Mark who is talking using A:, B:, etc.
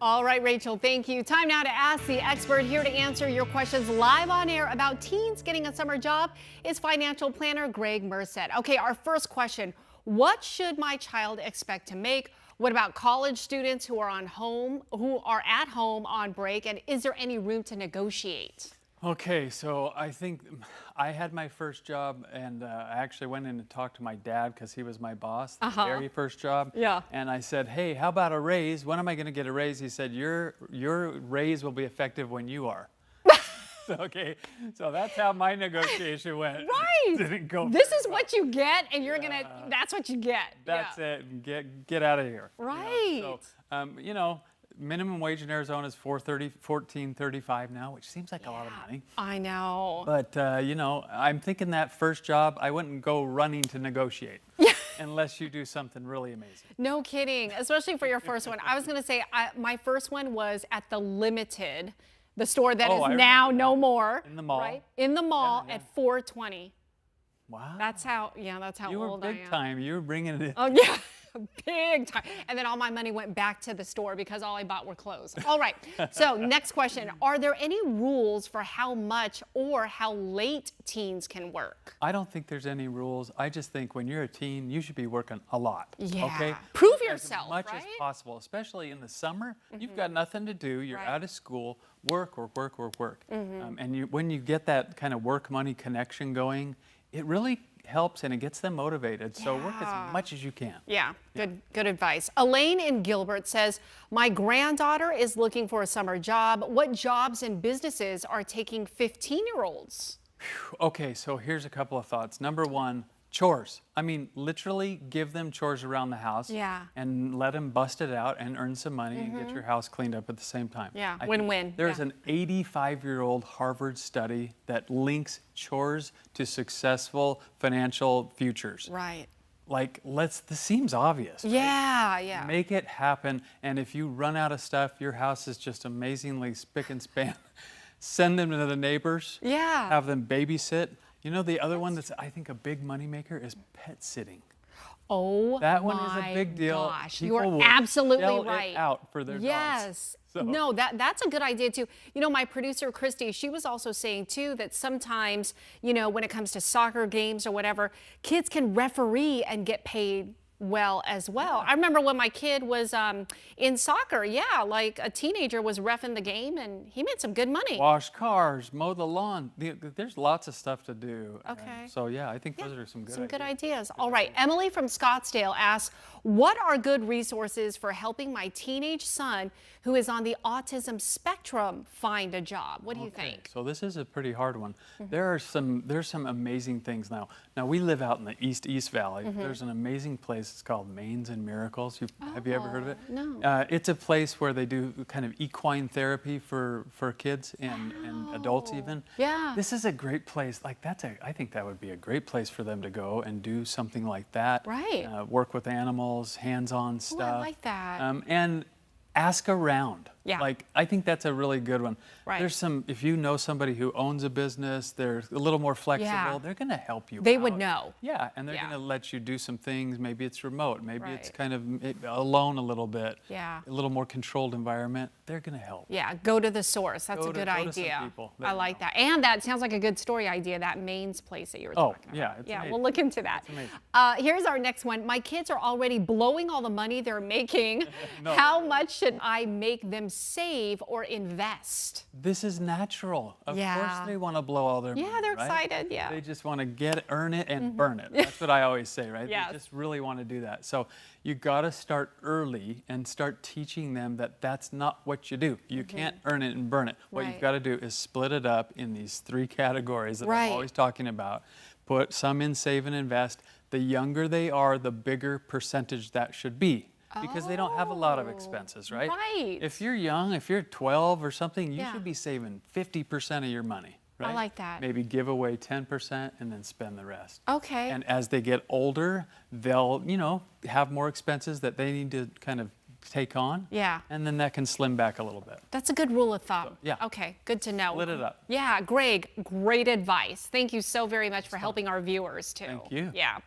A: All right, Rachel, thank you. Time now to ask the expert. Here to answer your questions live on air about teens getting a summer job is financial planner Gregg Murset. Okay, our first question, what should my child expect to make? What about college students who are at home on break, and is there any room to negotiate?
B: Okay, so I think I had my first job, and I actually went in and talked to my dad because he was my boss, the very first job.
A: Yeah.
B: And I said, hey, how about a raise? When am I going to get a raise? He said, your raise will be effective when you are. Okay, so that's how my negotiation went.
A: Right.
B: Didn't go
A: this
B: very
A: is
B: well.
A: what you get, and you're gonna. That's what you get.
B: That's it. Get out of here.
A: Right.
B: You know? So, you know, minimum wage in Arizona is $14.35 now, which seems like a lot of money.
A: I know.
B: But, you know, I'm thinking that first job, I wouldn't go running to negotiate unless you do something really amazing.
A: No kidding, especially for your first one. I was going to say my first one was at the Limited, the store that is now no more.
B: In the mall.
A: Right? In the mall at $4.20.
B: Wow.
A: That's how old I am.
B: You were big time. You were bringing it in.
A: Oh, yeah. Big time. And then all my money went back to the store because all I bought were clothes. All right. So next question. Are there any rules for how much or how late teens can work?
B: I don't think there's any rules. I just think when you're a teen, you should be working a lot.
A: Yeah.
B: Okay?
A: Prove yourself,
B: as much as possible, especially in the summer. You've got nothing to do. You're out of school. Work. And when you get that kind of work money connection going, it really helps and it gets them motivated. So work as much as you can.
A: Yeah, good advice. Elaine in Gilbert says, my granddaughter is looking for a summer job. What jobs and businesses are taking 15-year-olds?
B: Okay, so here's a couple of thoughts. Number one, chores. I mean, literally give them chores around the house and let them bust it out and earn some money and get your house cleaned up at the same time.
A: Yeah, win-win.
B: There's an 85-year-old Harvard study that links chores to successful financial futures.
A: Right.
B: Like, this seems obvious.
A: Yeah,
B: right?
A: yeah.
B: Make it happen, and if you run out of stuff, your house is just amazingly spick and span. Send them to the neighbors.
A: Yeah.
B: Have them babysit. You know, the other one that's, I think, a big moneymaker is pet sitting.
A: Oh,
B: that one is a big deal.
A: Gosh, you are absolutely right.
B: It out for their dogs.
A: Yes.
B: So.
A: No, that's a good idea too. You know, my producer Christy, she was also saying too that sometimes, you know, when it comes to soccer games or whatever, kids can referee and get paid well as well. I remember when my kid was in soccer, like a teenager was reffing the game and he made some good money.
B: Wash cars, mow the lawn. There's lots of stuff to do.
A: Okay.
B: So yeah, I think those are some good
A: ideas. All right, Emily from Scottsdale asks, what are good resources for helping my teenage son who is on the autism spectrum find a job? What do you think?
B: So this is a pretty hard one. There's some amazing things now. Now we live out in the East Valley. There's an amazing place. It's called Mains and Miracles. Have you ever heard of it?
A: No.
B: It's a place where they do kind of equine therapy for kids and adults even.
A: Yeah.
B: This is a great place. Like I think that would be a great place for them to go and do something like that.
A: Right.
B: Work with animals, hands-on stuff.
A: I like that.
B: And ask around.
A: Yeah.
B: Like, I think that's a really good one.
A: Right.
B: There's if you know somebody who owns a business, they're a little more flexible, they're going to help you
A: They
B: out.
A: would know.
B: Yeah, and they're going to let you do some things. Maybe it's remote. Maybe it's kind of alone a little bit.
A: Yeah.
B: A little more controlled environment. They're going to help.
A: Yeah, go to the source. That's a good idea. I like that. And that sounds like a good story idea, that Maine's place that you were talking about.
B: Yeah, it's amazing.
A: We'll look into that. Here's our next one. My kids are already blowing all the money they're making. How much should I make them save or invest?
B: This is natural. Of course they want to blow all their money.
A: Yeah, they're excited. Yeah.
B: They just want to earn it and burn it. That's what I always say, right?
A: Yes.
B: They just really want to do that. So you got to start early and start teaching them that that's not what you do. You can't earn it and burn it. What you've got to do is split it up in these 3 categories that I'm always talking about. Put some in save and invest. The younger they are, the bigger percentage that should be. Because they don't have a lot of expenses, right?
A: Right.
B: If you're young, if you're 12 or something, you should be saving 50% of your money, right?
A: I like that.
B: Maybe give away 10% and then spend the rest.
A: Okay.
B: And as they get older, they'll, have more expenses that they need to kind of take on.
A: Yeah.
B: And then that can slim back a little bit.
A: That's a good rule of thumb.
B: So, yeah.
A: Okay, good to know.
B: Split it up.
A: Yeah, Greg, great advice. Thank you so very much for helping our viewers too.
B: Thank you.
A: Yeah.